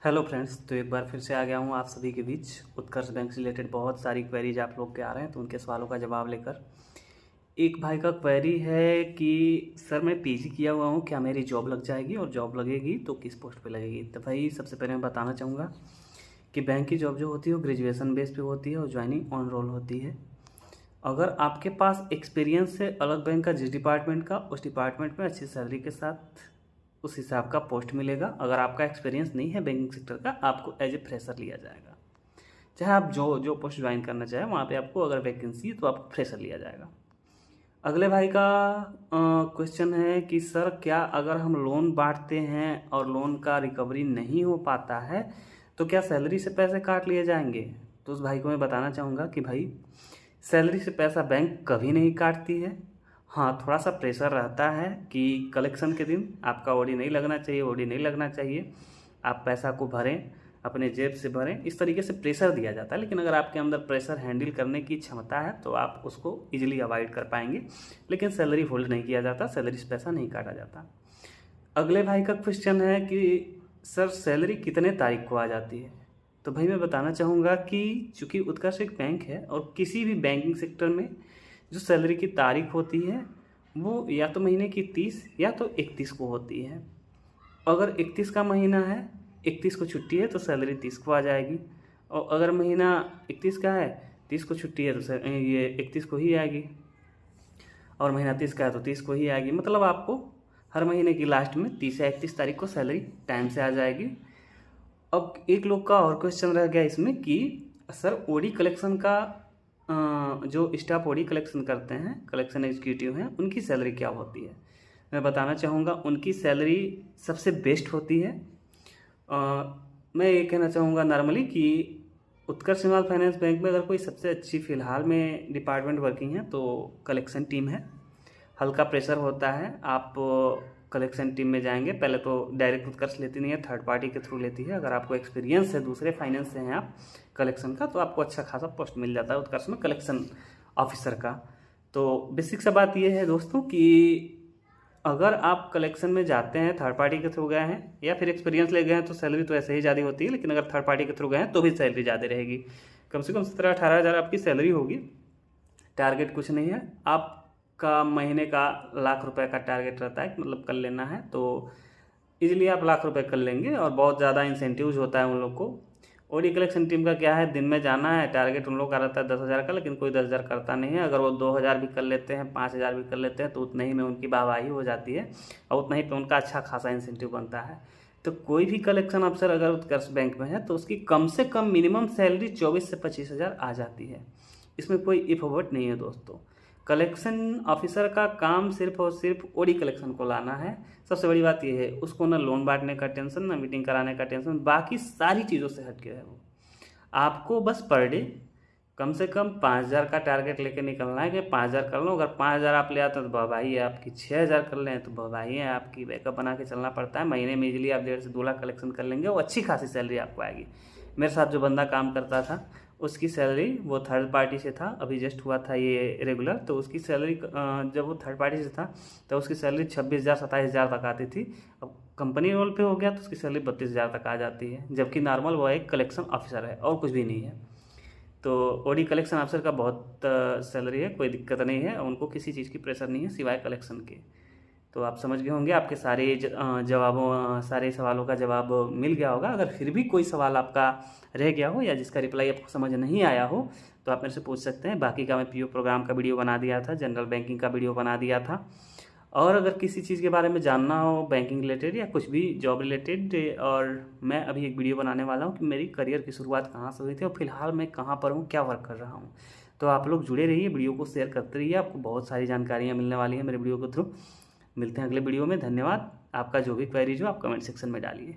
Hello friends, तो एक बार फिर से आ गया हूँ आप सभी के बीच। उत्कर्ष बैंक से रिलेटेड बहुत सारी क्वेरीज आप लोग के आ रहे हैं, तो उनके सवालों का जवाब लेकर। एक भाई का क्वेरी है कि सर मैं पीजी किया हुआ हूँ, क्या मेरी जॉब लग जाएगी और जॉब लगेगी तो किस पोस्ट पे लगेगी। तो भाई सबसे पहले मैं बताना चाहूँगा कि बैंक की जॉब जो होती है वो ग्रेजुएशन बेस पे होती है और ज्वाइनिंग ऑन रोल होती है। अगर आपके पास एक्सपीरियंस है अलग बैंक का, जिस डिपार्टमेंट का, उस डिपार्टमेंट में अच्छी सैलरी के साथ उस हिसाब का पोस्ट मिलेगा। अगर आपका एक्सपीरियंस नहीं है बैंकिंग सेक्टर का, आपको एज ए फ्रेशर लिया जाएगा। चाहे आप जो जो पोस्ट ज्वाइन करना चाहें वहाँ पे आपको अगर वैकेंसी है तो आपको फ्रेशर लिया जाएगा। अगले भाई का क्वेश्चन है कि सर क्या अगर हम लोन बांटते हैं और लोन का रिकवरी नहीं हो पाता है तो क्या सैलरी से पैसे काट लिए जाएंगे। तो उस भाई को मैं बताना चाहूँगा कि भाई सैलरी से पैसा बैंक कभी नहीं काटती है। हाँ, थोड़ा सा प्रेशर रहता है कि कलेक्शन के दिन आपका ओडी नहीं लगना चाहिए, ओडी नहीं लगना चाहिए, आप पैसा को भरें, अपने जेब से भरें, इस तरीके से प्रेशर दिया जाता है। लेकिन अगर आपके अंदर प्रेशर हैंडल करने की क्षमता है तो आप उसको इजीली अवॉइड कर पाएंगे। लेकिन सैलरी होल्ड नहीं किया जाता, सैलरी से पैसा नहीं काटा जाता। अगले भाई का क्वेश्चन है कि सर सैलरी कितने तारीख को आ जाती है। तो भाई मैं बताना चाहूँगा कि चूँकि उत्कर्ष एक बैंक है और किसी भी बैंकिंग सेक्टर में जो सैलरी की तारीख होती है वो या तो महीने की 30 या तो 31 को होती है। अगर 31 का महीना है, 31 को छुट्टी है तो सैलरी 30 को आ जाएगी। और अगर महीना 31 का है, 30 को छुट्टी है तो ये 31 को ही आएगी। और महीना 30 का है तो 30 को ही आएगी। मतलब आपको हर महीने की लास्ट में 30 या 31 तारीख को सैलरी टाइम से आ जाएगी। अब एक लोग का और क्वेश्चन रह गया इसमें कि सर ओडी कलेक्शन का जो स्टाफ ओडी कलेक्शन करते हैं, कलेक्शन एग्जीक्यूटिव हैं, उनकी सैलरी क्या होती है। मैं बताना चाहूँगा उनकी सैलरी सबसे बेस्ट होती है। मैं ये कहना चाहूँगा नॉर्मली कि उत्कर्ष स्मॉल फाइनेंस बैंक में अगर कोई सबसे अच्छी फ़िलहाल में डिपार्टमेंट वर्किंग है तो कलेक्शन टीम है। हल्का प्रेशर होता है, आप कलेक्शन टीम में जाएंगे। पहले तो डायरेक्ट उत्कर्ष लेती नहीं है, थर्ड पार्टी के थ्रू लेती है। अगर आपको एक्सपीरियंस है दूसरे फाइनेंस से हैं आप कलेक्शन का, तो आपको अच्छा खासा पोस्ट मिल जाता है उत्कर्ष में कलेक्शन ऑफिसर का। तो बेसिक सा बात यह है दोस्तों कि अगर आप कलेक्शन में जाते हैं, थर्ड पार्टी के थ्रू गए हैं या फिर एक्सपीरियंस ले गए हैं तो सैलरी तो ऐसे ही ज़्यादा होती है। लेकिन अगर थर्ड पार्टी के थ्रू गए हैं तो भी सैलरी ज़्यादा रहेगी। कम से कम 17-18 हज़ार आपकी सैलरी होगी। टारगेट कुछ नहीं है, आपका महीने का ₹1,00,000 का टारगेट रहता है कि मतलब कर लेना है, तो इजीली आप ₹1,00,000 कर लेंगे। और बहुत ज़्यादा इंसेंटिव्स होता है उन लोग को। ओडी कलेक्शन टीम का क्या है, दिन में जाना है, टारगेट उन लोग का रहता है 10,000 का, लेकिन कोई 10,000 करता नहीं है। अगर वो 2,000 भी कर लेते हैं, 5,000 भी कर लेते हैं तो उतना ही में उनकी वाहवाही हो जाती है और उतना ही पे उनका अच्छा खासा इंसेंटिव बनता है। तो कोई भी कलेक्शन अफसर अगर उत्कर्ष बैंक में है तो उसकी कम से कम मिनिमम सैलरी 24 से 25,000 आ जाती है। इसमें कोई इफ वट नहीं है दोस्तों। कलेक्शन ऑफिसर का काम सिर्फ और सिर्फ ओडी कलेक्शन को लाना है। सबसे बड़ी बात यह है, उसको ना लोन बांटने का टेंशन, ना मीटिंग कराने का टेंशन, बाकी सारी चीज़ों से हट के है वो। आपको बस पर डे कम से कम 5,000 का टारगेट लेके निकलना है कि 5,000 कर लो। अगर 5,000 आप ले आते हैं तो बधाई है आपकी, 6,000 कर लें तो बधाई है आपकी। बैकअप बना के चलना पड़ता है। महीने में इजीली आप 1.5 से 2 लाख कलेक्शन कर लेंगे और अच्छी खासी सैलरी आपको आएगी। मेरे साथ जो बंदा काम करता था उसकी सैलरी, वो थर्ड पार्टी से था, अभी जस्ट हुआ था ये रेगुलर, तो उसकी सैलरी जब वो थर्ड पार्टी से था तो उसकी सैलरी 26,000 27,000 तक आती थी। अब कंपनी रोल पे हो गया तो उसकी सैलरी 32,000 तक आ जाती है, जबकि नॉर्मल वो एक कलेक्शन ऑफिसर है और कुछ भी नहीं है। तो ओडी कलेक्शन ऑफिसर का बहुत सैलरी है, कोई दिक्कत नहीं है, उनको किसी चीज़ की प्रेशर नहीं है सिवाय कलेक्शन के। तो आप समझ गए होंगे, आपके सारे जवाबों, सारे सवालों का जवाब मिल गया होगा। अगर फिर भी कोई सवाल आपका रह गया हो या जिसका रिप्लाई आपको समझ नहीं आया हो तो आप मेरे से पूछ सकते हैं। बाकी का मैं पीओ प्रोग्राम का वीडियो बना दिया था, जनरल बैंकिंग का वीडियो बना दिया था। और अगर किसी चीज़ के बारे में जानना हो बैंकिंग रिलेटेड या कुछ भी जॉब रिलेटेड, और मैं अभी एक वीडियो बनाने वाला हूँ कि मेरी करियर की शुरुआत कहाँ से हुई थी और फिलहाल मैं कहाँ पर हूँ, क्या वर्क कर रहा हूँ। तो आप लोग जुड़े रहिए, वीडियो को शेयर करते रहिए, आपको बहुत सारी जानकारियाँ मिलने वाली हैं मेरे वीडियो के थ्रू। मिलते हैं अगले वीडियो में। धन्यवाद। आपका जो भी क्वेरीज हो आप कमेंट सेक्शन में डालिए।